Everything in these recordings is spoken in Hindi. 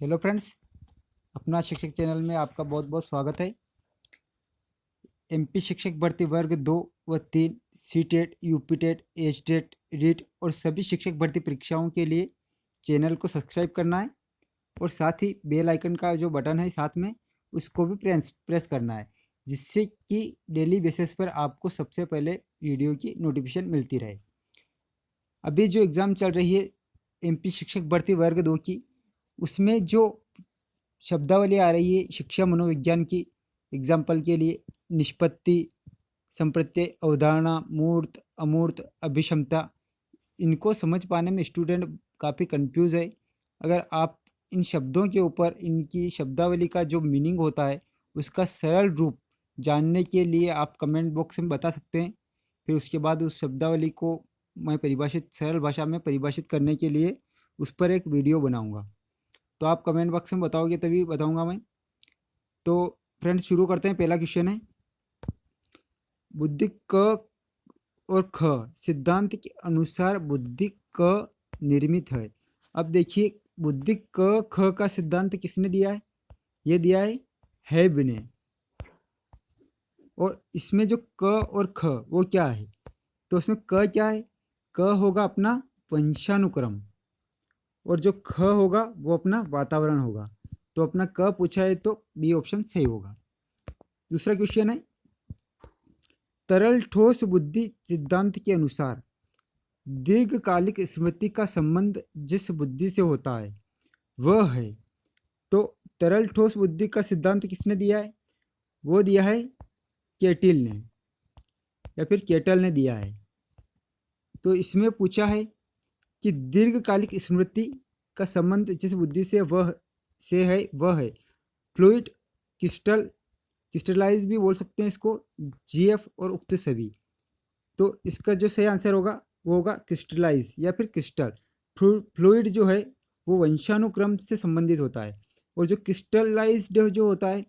हेलो फ्रेंड्स, अपना शिक्षक चैनल में आपका बहुत बहुत स्वागत है। एमपी शिक्षक भर्ती वर्ग 2 व 3 CTET, UPTET, HTET, REET और सभी शिक्षक भर्ती परीक्षाओं के लिए चैनल को सब्सक्राइब करना है और साथ ही बेल आइकन का जो बटन है साथ में उसको भी प्रेस करना है, जिससे कि डेली बेसिस पर आपको सबसे पहले वीडियो की नोटिफिकेशन मिलती रहे। अभी जो एग्ज़ाम चल रही है एमपी शिक्षक भर्ती वर्ग 2 की, उसमें जो शब्दावली आ रही है शिक्षा मनोविज्ञान की, एग्जाम्पल के लिए निष्पत्ति, संप्रत्यय, अवधारणा, मूर्त, अमूर्त, अभिक्षमता, इनको समझ पाने में स्टूडेंट काफ़ी कंफ्यूज है। अगर आप इन शब्दों के ऊपर इनकी शब्दावली का जो मीनिंग होता है उसका सरल रूप जानने के लिए आप कमेंट बॉक्स में बता सकते हैं। फिर उसके बाद उस शब्दावली को मैं परिभाषित सरल भाषा में परिभाषित करने के लिए उस पर एक वीडियो बनाऊंगा। तो आप कमेंट बॉक्स में बताओगे तभी बताऊंगा मैं। तो फ्रेंड्स शुरू करते हैं। पहला क्वेश्चन है, बुद्धि क और ख सिद्धांत के अनुसार बुद्धि क निर्मित है। अब देखिए, बुद्धि क ख का सिद्धांत किसने दिया है? ये दिया है हैब ने। और इसमें जो क और ख वो क्या है? तो उसमें क क्या है? क होगा अपना वंशानुक्रम और जो ख होगा वो अपना वातावरण होगा। तो अपना क पूछा है तो बी ऑप्शन सही होगा। दूसरा क्वेश्चन है, तरल ठोस बुद्धि सिद्धांत के अनुसार दीर्घकालिक स्मृति का संबंध जिस बुद्धि से होता है वह है। तो तरल ठोस बुद्धि का सिद्धांत किसने दिया है? वो दिया है केटिल ने या फिर केटल ने दिया है। तो इसमें पूछा है कि दीर्घकालिक स्मृति का संबंध जिस बुद्धि से है वह है फ्लूइड, क्रिस्टलाइज भी बोल सकते हैं इसको, जीएफ और उक्त सभी। तो इसका जो सही आंसर होगा वो होगा क्रिस्टलाइज या फिर क्रिस्टल। फ्लूइड जो है वो वंशानुक्रम से संबंधित होता है और जो क्रिस्टलाइज्ड जो होता है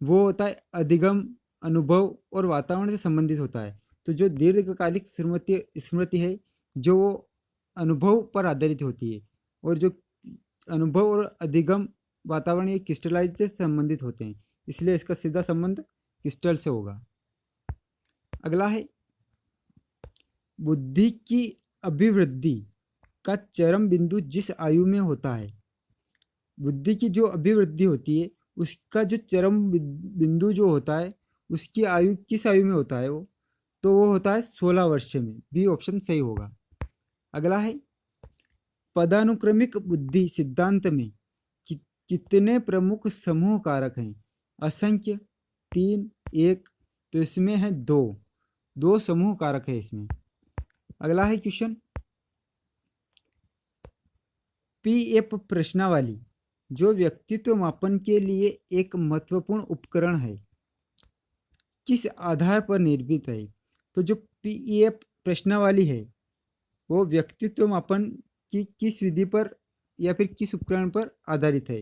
वो होता है अधिगम, अनुभव और वातावरण से संबंधित होता है। तो जो दीर्घकालिक स्मृति है जो वो अनुभव पर आधारित होती है और जो अनुभव और अधिगम वातावरण ये क्रिस्टलाइज से संबंधित होते हैं, इसलिए इसका सीधा संबंध क्रिस्टल से होगा। अगला है, बुद्धि की अभिवृद्धि का चरम बिंदु जिस आयु में होता है। बुद्धि की जो अभिवृद्धि होती है उसका जो चरम बिंदु जो होता है उसकी आयु किस आयु में होता है? वो होता है 16 वर्ष में। बी ऑप्शन सही होगा। अगला है, पदानुक्रमिक बुद्धि सिद्धांत में कितने प्रमुख समूह कारक हैं? असंख्य, 3, 1। तो इसमें है दो समूह कारक है इसमें। अगला है क्वेश्चन, पीएफ प्रश्नावली जो व्यक्तित्व मापन के लिए एक महत्वपूर्ण उपकरण है किस आधार पर निर्मित है? तो जो पीएफ प्रश्नावली है वो व्यक्तित्व मापन की किस विधि पर या फिर किस उपकरण पर आधारित है?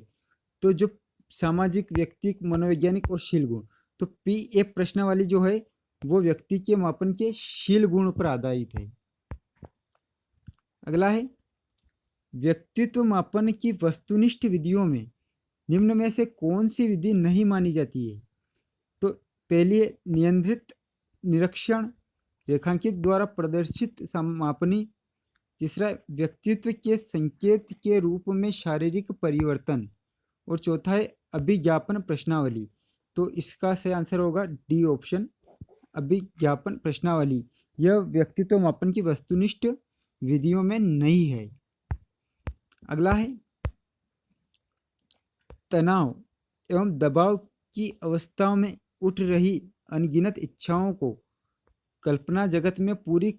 तो जो सामाजिक, व्यक्तिक, मनोवैज्ञानिक और शील गुण। तो पीएफ प्रश्नावली जो है वो व्यक्ति के मापन के शील गुण पर आधारित है। अगला है, व्यक्तित्व मापन की वस्तुनिष्ठ विधियों में निम्न में से कौन सी विधि नहीं मानी जाती है? तो पहली है नियंत्रित निरीक्षण, रेखांकित द्वारा प्रदर्शित मापनी। तीसरा है व्यक्तित्व के संकेत के रूप में शारीरिक परिवर्तन और चौथा है अभिज्ञापन प्रश्नावली। तो इसका सही आंसर होगा डी ऑप्शन, अभिज्ञापन प्रश्नावली। यह व्यक्तित्व मापन की वस्तुनिष्ठ विधियों में नहीं है। अगला है, तनाव एवं दबाव की अवस्थाओं में उठ रही अनगिनत इच्छाओं को कल्पना जगत में पूरी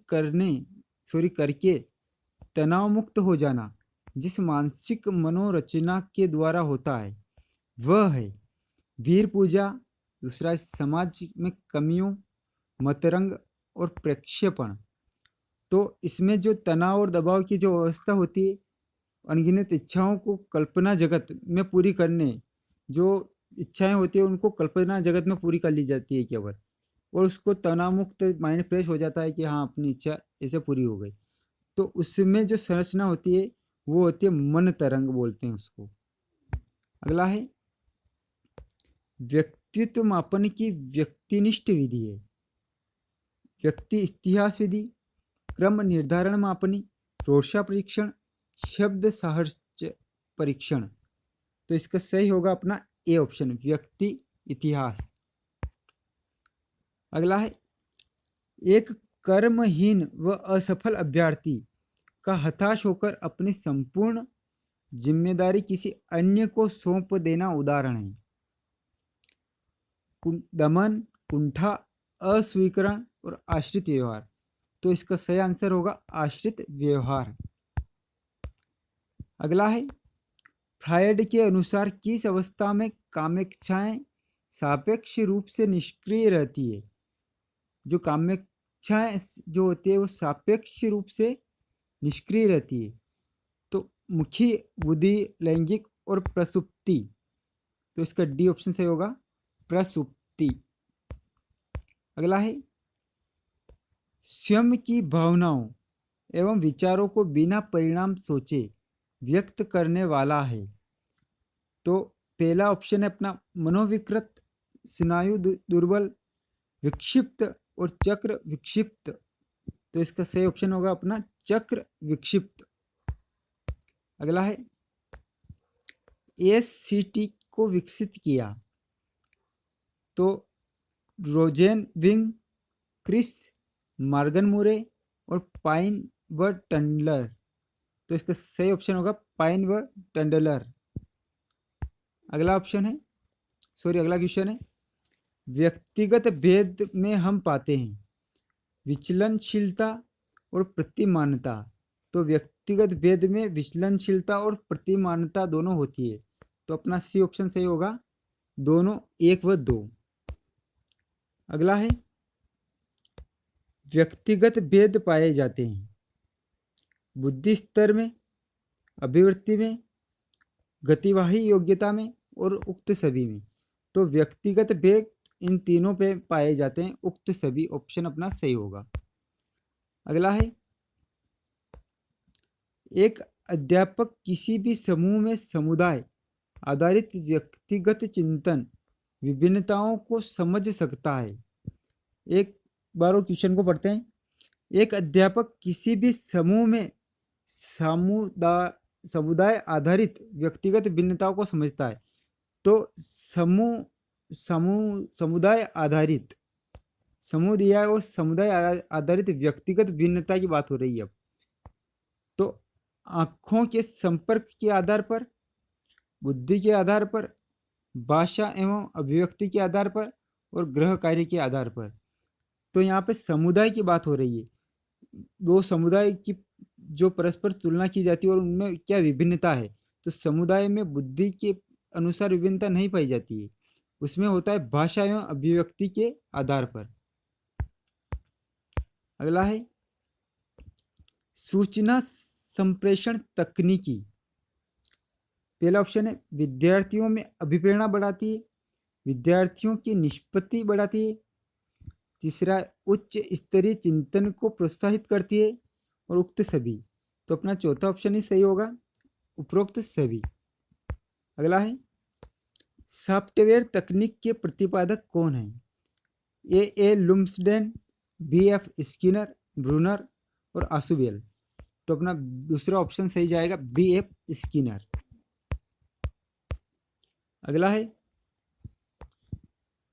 करके तनाव मुक्त हो जाना जिस मानसिक मनोरचना के द्वारा होता है वह है वीर पूजा। दूसरा, समाज में कमियों, मतरंग और प्रक्षेपण। तो इसमें जो तनाव और दबाव की जो अवस्था होती है, अनगिनत इच्छाओं को कल्पना जगत में पूरी करने, जो इच्छाएं होती है उनको कल्पना जगत में पूरी कर ली जाती है केवल, और उसको तनाव मुक्त माइंड फ्रेश हो जाता है कि हाँ अपनी इच्छा ऐसे पूरी हो गई। तो उसमें जो संरचना होती है वो होती है मन तरंग बोलते हैं उसको। अगला है व्यक्तित्व मापन की व्यक्तिनिष्ठ विधि है। व्यक्ति इतिहास विधि, क्रम निर्धारण मापनी, रोषा परीक्षण, शब्द साहचर्य परीक्षण। तो इसका सही होगा अपना ए ऑप्शन, व्यक्ति इतिहास। अगला है एक कर्महीन व असफल अभ्यर्थी का हताश होकर अपनी संपूर्ण जिम्मेदारी किसी अन्य को सौंप देना उदाहरण है। दमन, कुंठा, अस्वीकरण और आश्रित व्यवहार। तो इसका सही आंसर होगा आश्रित व्यवहार। अगला है फ्रायड के अनुसार किस अवस्था में कामेच्छाएं सापेक्ष रूप से निष्क्रिय रहती है। जो कामेच्छाएं जो होती है वो सापेक्ष रूप से निष्क्रिय रहती है। तो मुखी, बुद्धि, लैंगिक और प्रसुप्ति। तो इसका डी ऑप्शन सही होगा, प्रसुप्ति। अगला है स्वयं की भावनाओं एवं विचारों को बिना परिणाम सोचे व्यक्त करने वाला है। तो पहला ऑप्शन है अपना मनोविकृत, स्नायु दुर्बल, विक्षिप्त और चक्र विक्षिप्त। तो इसका सही ऑप्शन होगा अपना चक्र विक्षिप्त। अगला है एससीटी को विकसित किया। तो रोजेन विंग, क्रिस मार्गन मुरे और पाइन व टंडलर। तो इसका सही ऑप्शन होगा पाइन व टंडलर। अगला ऑप्शन है अगला क्वेश्चन है व्यक्तिगत भेद में हम पाते हैं विचलनशीलता और प्रतिमानता। तो व्यक्तिगत भेद में विचलनशीलता और प्रतिमानता दोनों होती है। तो अपना सी ऑप्शन सही होगा, दोनों, 1 व 2। अगला है व्यक्तिगत भेद पाए जाते हैं बुद्धि स्तर में, अभिवृत्ति में, गतिवाही योग्यता में और उक्त सभी में। तो व्यक्तिगत भेद इन तीनों पे पाए जाते हैं, उक्त सभी ऑप्शन अपना सही होगा। अगला है एक अध्यापक किसी भी समूह में समुदाय आधारित व्यक्तिगत चिंतन विभिन्नताओं को समझ सकता है। एक बार और क्वेश्चन को पढ़ते हैं। एक अध्यापक किसी भी समूह में समुदाय आधारित व्यक्तिगत भिन्नताओं को समझता है। तो समुदाय आधारित समूह दिया है और समुदाय आधारित व्यक्तिगत भिन्नता की बात हो रही है। तो आँखों के संपर्क के आधार पर, बुद्धि के आधार पर, भाषा एवं अभिव्यक्ति के आधार पर और ग्रह कार्य के आधार पर। तो यहाँ पे समुदाय की बात हो रही है। दो समुदाय की जो परस्पर तुलना की जाती है और उनमें क्या विभिन्नता है। तो समुदाय में बुद्धि के अनुसार विभिन्नता नहीं पाई जाती है, उसमें होता है भाषा एवं अभिव्यक्ति के आधार पर। अगला है सूचना संप्रेषण तकनीकी। पहला ऑप्शन है विद्यार्थियों में अभिप्रेरणा बढ़ाती है, विद्यार्थियों की निष्पत्ति बढ़ाती है, तीसरा उच्च स्तरीय चिंतन को प्रोत्साहित करती है और उक्त सभी। तो अपना चौथा ऑप्शन ही सही होगा, उपरोक्त सभी। अगला है सॉफ्टवेयर तकनीक के प्रतिपादक कौन है। ए लुम्सडेन, B.F. स्किनर, ब्रूनर और आसुबेल। तो अपना दूसरा ऑप्शन सही जाएगा, B.F. स्किनर। अगला है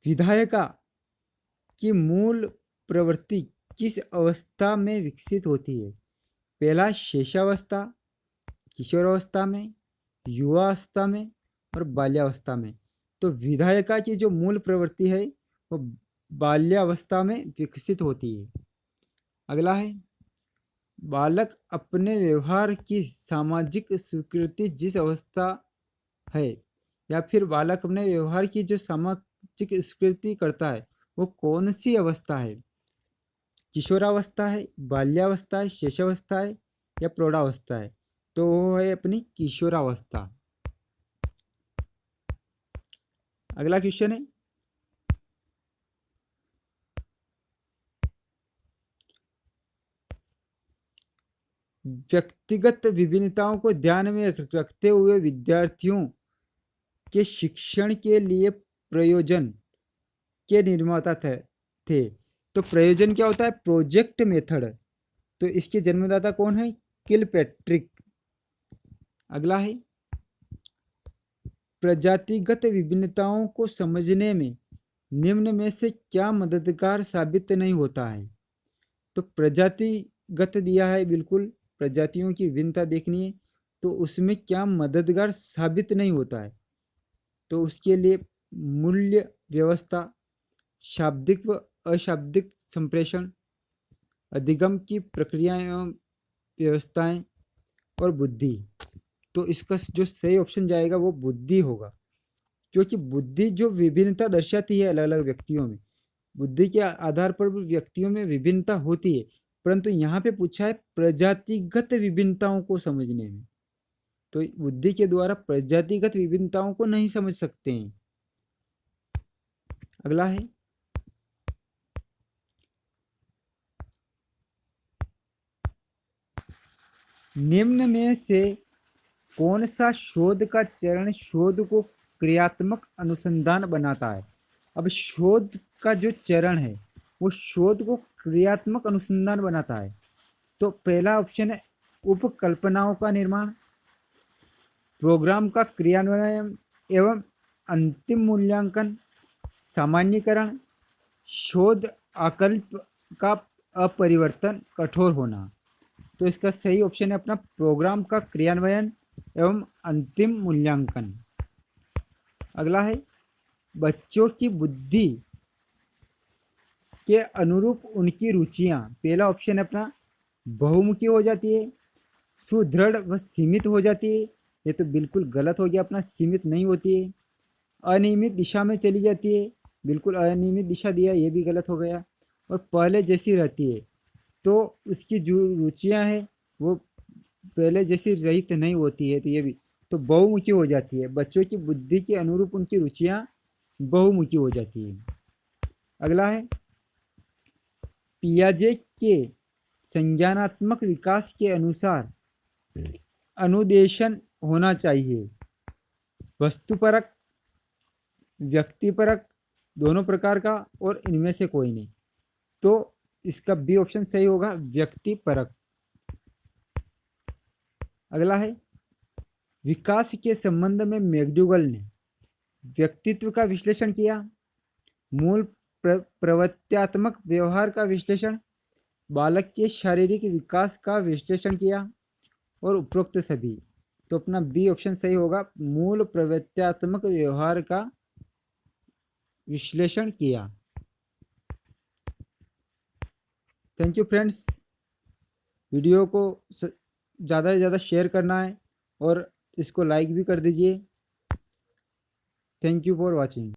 विधायिका की मूल प्रवृत्ति किस अवस्था में विकसित होती है। पहला शेषावस्था, किशोरावस्था में, युवावस्था में और बाल्यावस्था में। तो विधायिका की जो मूल प्रवृत्ति है वो बाल्यावस्था में विकसित होती है। अगला है बालक अपने व्यवहार की सामाजिक स्वीकृति जिस अवस्था है, या फिर बालक अपने व्यवहार की जो सामाजिक स्वीकृति करता है वो कौन सी अवस्था है। किशोरावस्था है, बाल्यावस्था है, शेषावस्था है या प्रौढ़ावस्था है। तो वो है अपनी किशोरावस्था। अगला क्वेश्चन है व्यक्तिगत विभिन्नताओं को ध्यान में रखते हुए विद्यार्थियों के शिक्षण के लिए प्रयोजन के निर्माता थे। तो प्रयोजन क्या होता है? Project method. तो इसके जन्मदाता कौन है? किलपैट्रिक। अगला है, प्रजातिगत विभिन्नताओं को समझने में निम्न में से क्या मददगार साबित नहीं होता है? तो प्रजातिगत दिया है, बिल्कुल प्रजातियों की विभिन्नता देखनी है, तो उसमें क्या मददगार साबित नहीं होता है? तो उसके लिए मूल्य व्यवस्था, शाब्दिक व अशाब्दिक संप्रेषण, अधिगम की प्रक्रियाएं एवं व्यवस्थाएं और बुद्धि। तो इसका जो सही ऑप्शन जाएगा वो बुद्धि होगा, क्योंकि बुद्धि जो विभिन्नता दर्शाती है अलग अलग व्यक्तियों में, बुद्धि के आधार पर भी व्यक्तियों में विभिन्नता होती है, परंतु यहाँ पे पूछा है प्रजातिगत विभिन्नताओं को समझने में, तो बुद्धि के द्वारा प्रजातिगत विभिन्नताओं को नहीं समझ सकते हैं। अगला है, निम्न में से कौन सा शोध का चरण शोध को क्रियात्मक अनुसंधान बनाता है? अब शोध का जो चरण है वो शोध को क्रियात्मक अनुसंधान बनाता है। तो पहला ऑप्शन है उपकल्पनाओं का निर्माण, प्रोग्राम का क्रियान्वयन एवं अंतिम मूल्यांकन, सामान्यीकरण, शोध आकल्प का अपरिवर्तन कठोर होना। तो इसका सही ऑप्शन है अपना प्रोग्राम का क्रियान्वयन एवं अंतिम मूल्यांकन। अगला है, बच्चों की बुद्धि के अनुरूप उनकी रुचियां, पहला ऑप्शन है अपना बहुमुखी हो जाती है, सुदृढ़ व सीमित हो जाती है, ये तो बिल्कुल गलत हो गया अपना, सीमित नहीं होती है, अनियमित दिशा में चली जाती है, बिल्कुल अनियमित दिशा दिया, ये भी गलत हो गया, और पहले जैसी रहती है। तो उसकी जो रुचियां हैं वो पहले जैसी रहित नहीं होती है, तो ये भी तो बहुमुखी हो जाती है, बच्चों की बुद्धि के अनुरूप उनकी रुचियां बहुमुखी हो जाती है। अगला है, पियाजे के संज्ञानात्मक विकास के अनुसार अनुदेशन होना चाहिए, वस्तुपरक, व्यक्तिपरक, दोनों प्रकार का, और इनमें से कोई नहीं। तो इसका बी ऑप्शन सही होगा, व्यक्तिपरक। अगला है, विकास के संबंध में मैक्डूगल ने व्यक्तित्व का विश्लेषण किया, मूल प्रवृत्त्यात्मक व्यवहार का विश्लेषण, बालक के शारीरिक विकास का विश्लेषण किया, और उपरोक्त सभी। तो अपना बी ऑप्शन सही होगा, मूल प्रवृत्त्यात्मक व्यवहार का विश्लेषण किया। थैंक यू फ्रेंड्स, वीडियो को ज़्यादा से ज़्यादा शेयर करना है और इसको लाइक भी कर दीजिए। Thank you for watching.